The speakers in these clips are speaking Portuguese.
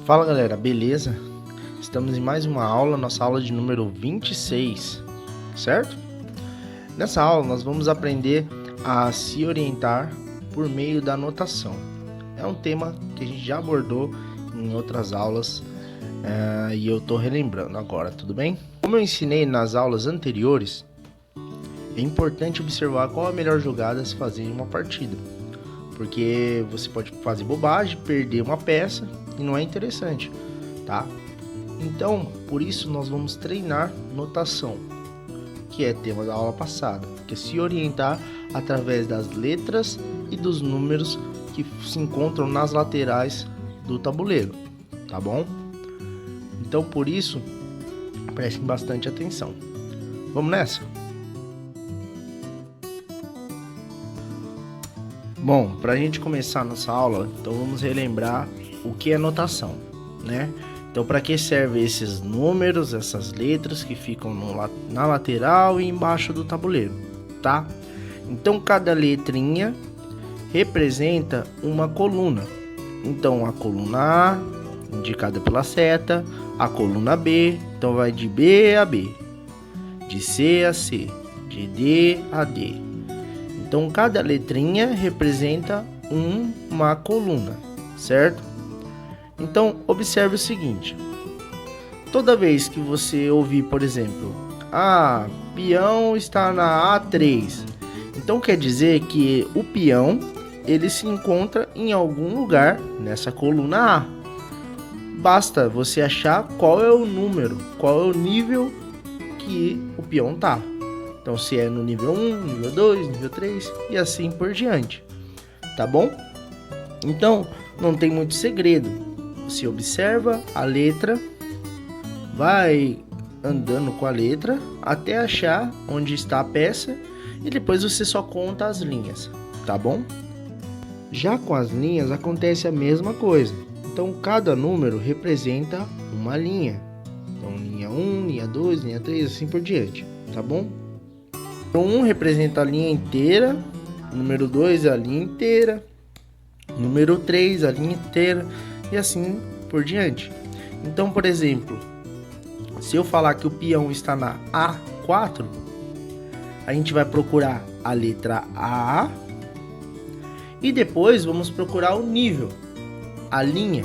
Fala galera, beleza? Estamos em mais uma aula, nossa aula de número 26, certo? Nessa aula nós vamos aprender a se orientar por meio da notação. É um tema que a gente já abordou em outras aulas e eu tô relembrando agora, tudo bem? Como eu ensinei nas aulas anteriores, é importante observar qual a melhor jogada a se fazer em uma partida. Porque você pode fazer bobagem, perder uma peça e não é interessante, tá? Então, por isso nós vamos treinar notação, que é tema da aula passada, que é se orientar através das letras e dos números que se encontram nas laterais do tabuleiro, tá bom? Então, por isso, prestem bastante atenção. Vamos nessa? Bom, para a gente começar nossa aula, então vamos relembrar o que é notação, né? Então, para que servem esses números, essas letras que ficam na lateral e embaixo do tabuleiro, tá? Então, cada letrinha representa uma coluna. Então, a coluna A, indicada pela seta, a coluna B, então vai de B a B, de C a C, de D a D. Então, cada letrinha representa uma coluna, certo? Então, observe o seguinte. Toda vez que você ouvir, por exemplo, peão está na A3. Então, quer dizer que o peão, ele se encontra em algum lugar nessa coluna A. Basta você achar qual é o número, qual é o nível que o peão está. Então, se é no nível 1, nível 2, nível 3 e assim por diante, tá bom? Então, não tem muito segredo. Você observa a letra, vai andando com a letra até achar onde está a peça e depois você só conta as linhas, tá bom? Já com as linhas acontece a mesma coisa. Então, cada número representa uma linha. Então, linha 1, linha 2, linha 3, assim por diante, tá bom? Número 1 representa a linha inteira, número 2 a linha inteira, número 3 a linha inteira e assim por diante. Então, por exemplo, se eu falar que o peão está na A4, a gente vai procurar a letra A e depois vamos procurar o nível, a linha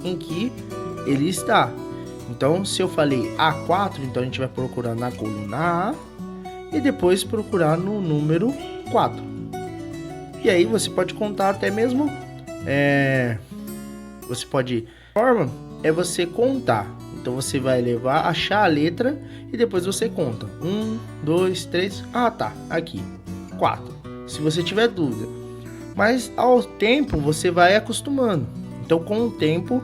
em que ele está. Então, se eu falei A4, então a gente vai procurar na coluna A e depois procurar no número 4. E aí você pode contar até mesmo, você pode, forma é você contar. Então você vai achar a letra e depois você conta. 1, 2, 3, tá, aqui, 4. Se você tiver dúvida. Mas ao tempo você vai acostumando. Então com o tempo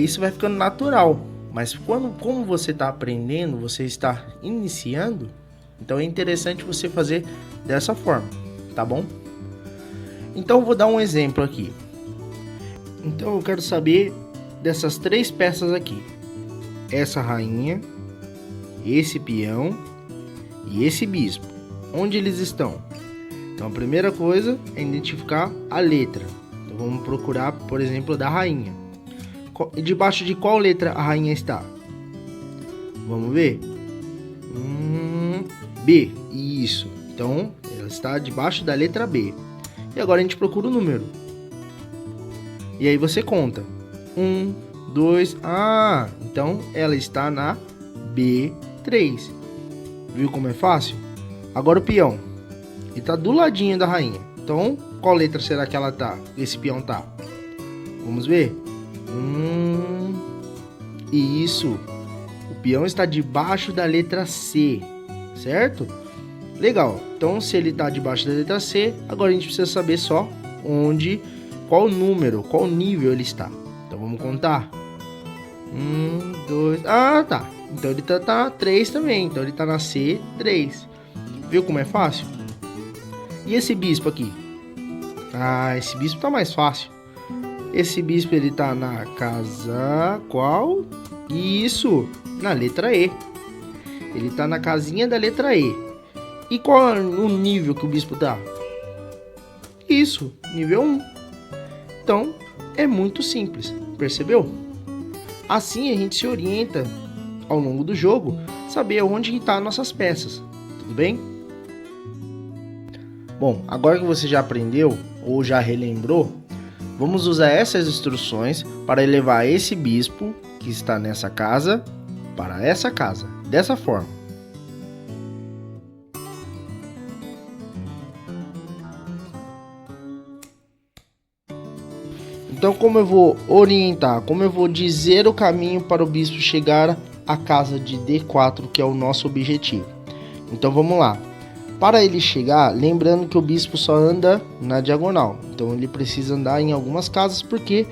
isso vai ficando natural. Mas como você está aprendendo, você está iniciando, então é interessante você fazer dessa forma, tá bom? Então eu vou dar um exemplo aqui. Então eu quero saber dessas 3 peças aqui. Essa rainha, esse peão e esse bispo. Onde eles estão? Então a primeira coisa é identificar a letra. Então vamos procurar, por exemplo, da rainha. E debaixo de qual letra a rainha está? Vamos ver? B, isso. Então, ela está debaixo da letra B. E agora a gente procura o número. E aí você conta. 1, 2, então ela está na B3. Viu como é fácil? Agora o peão. Ele está do ladinho da rainha. Então, qual letra será que ela tá? Esse peão tá? Vamos ver? Isso. O peão está debaixo da letra C. Certo? Legal. Então, se ele está debaixo da letra C, agora a gente precisa saber só qual número, qual nível ele está. Então, vamos contar. 1, 2... tá. Então, ele tá na 3 também. Então, ele está na C3. Viu como é fácil? E esse bispo aqui? Esse bispo tá mais fácil. Esse bispo, ele tá na casa qual? Isso, na letra E. Ele tá na casinha da letra E. E qual é o nível que o bispo tá? Isso, nível 1. Então, é muito simples. Percebeu? Assim a gente se orienta ao longo do jogo, saber onde estão nossas peças, tudo bem? Bom, agora que você já aprendeu ou já relembrou, vamos usar essas instruções para elevar esse bispo que está nessa casa para essa casa, dessa forma. Então, como eu vou orientar, como eu vou dizer o caminho para o bispo chegar à casa de D4, que é o nosso objetivo? Então, vamos lá. Para ele chegar, lembrando que o bispo só anda na diagonal. Então, ele precisa andar em algumas casas, porque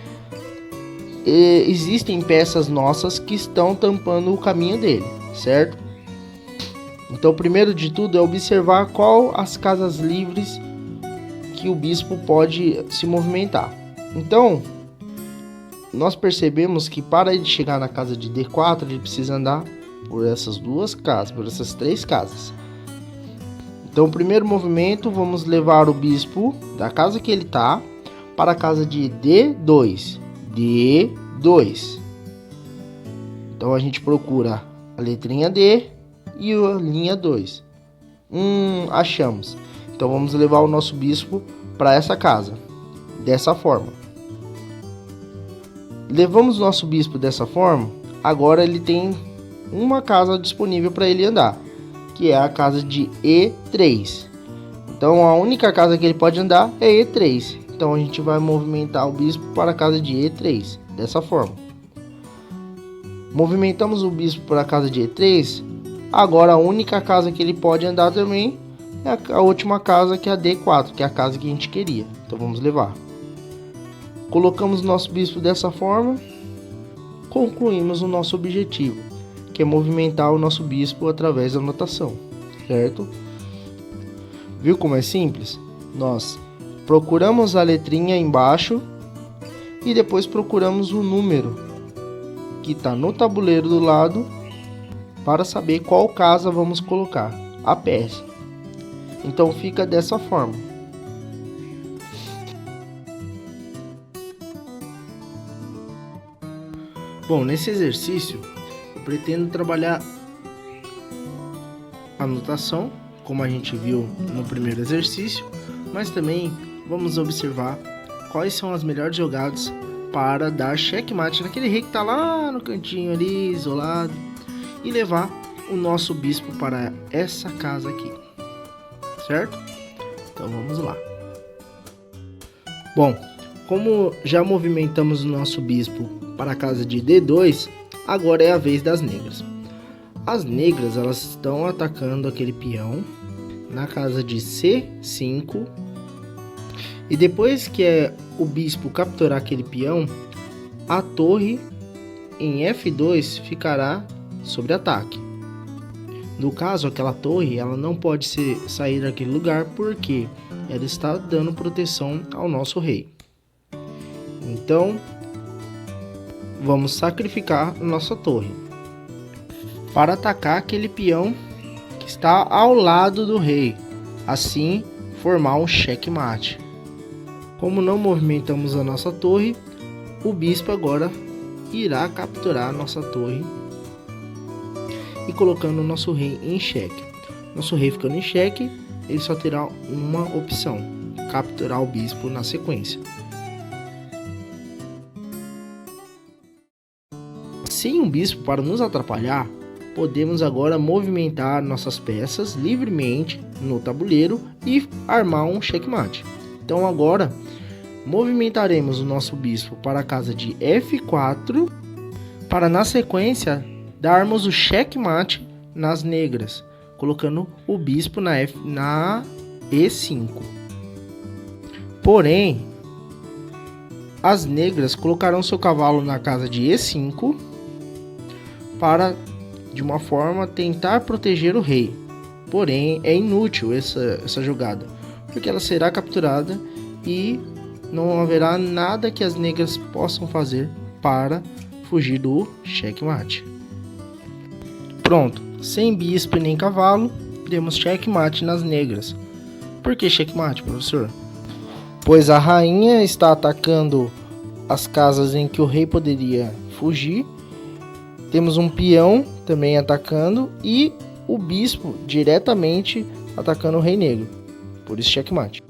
existem peças nossas que estão tampando o caminho dele, certo? Então, primeiro de tudo é observar qual as casas livres que o bispo pode se movimentar. Então, nós percebemos que para ele chegar na casa de D4, ele precisa andar por essas duas casas, por essas três casas. Então, o primeiro movimento, vamos levar o bispo da casa que ele está para a casa de D2. D2. Então, a gente procura a letrinha D e a linha 2. Achamos. Então, vamos levar o nosso bispo para essa casa, dessa forma. Levamos o nosso bispo dessa forma, agora ele tem uma casa disponível para ele andar, que é a casa de E3. Então a única casa que ele pode andar é E3. Então a gente vai movimentar o bispo para a casa de E3, dessa forma. Movimentamos o bispo para a casa de E3, agora a única casa que ele pode andar também é a última casa, que é a D4, que é a casa que a gente queria. Então vamos levar. Colocamos nosso bispo dessa forma, concluímos o nosso objetivo, que é movimentar o nosso bispo através da notação, certo? Viu como é simples? Nós procuramos a letrinha embaixo e depois procuramos o número que está no tabuleiro do lado para saber qual casa vamos colocar a peça. Então fica dessa forma. Bom, nesse exercício eu pretendo trabalhar a notação, como a gente viu no primeiro exercício, mas também vamos observar quais são as melhores jogadas para dar checkmate naquele rei que está lá no cantinho ali, isolado, e levar o nosso bispo para essa casa aqui, certo? Então vamos lá. Bom, como já movimentamos o nosso bispo para a casa de D2, agora é a vez das negras. As negras, elas estão atacando aquele peão na casa de C5, e depois que o bispo capturar aquele peão, a torre em F2 ficará sob ataque. No caso, aquela torre, ela não pode sair daquele lugar porque ela está dando proteção ao nosso rei. Então, vamos sacrificar a nossa torre para atacar aquele peão que está ao lado do rei, assim formar um checkmate. Como não movimentamos a nossa torre, o bispo agora irá capturar a nossa torre e colocando o nosso rei em xeque. Nosso rei ficando em xeque, ele só terá uma opção: capturar o bispo na sequência. Sem um bispo para nos atrapalhar, podemos agora movimentar nossas peças livremente no tabuleiro e armar um checkmate. Então agora movimentaremos o nosso bispo para a casa de F4 para na sequência darmos o checkmate nas negras, colocando o bispo na E5. Porém, as negras colocarão seu cavalo na casa de E5 para, de uma forma, tentar proteger o rei. Porém, é inútil essa jogada, porque ela será capturada e não haverá nada que as negras possam fazer para fugir do checkmate. Pronto, sem bispo nem cavalo, temos checkmate nas negras. Por que checkmate, professor? Pois a rainha está atacando as casas em que o rei poderia fugir. Temos um peão também atacando e o bispo diretamente atacando o rei negro. Por isso checkmate.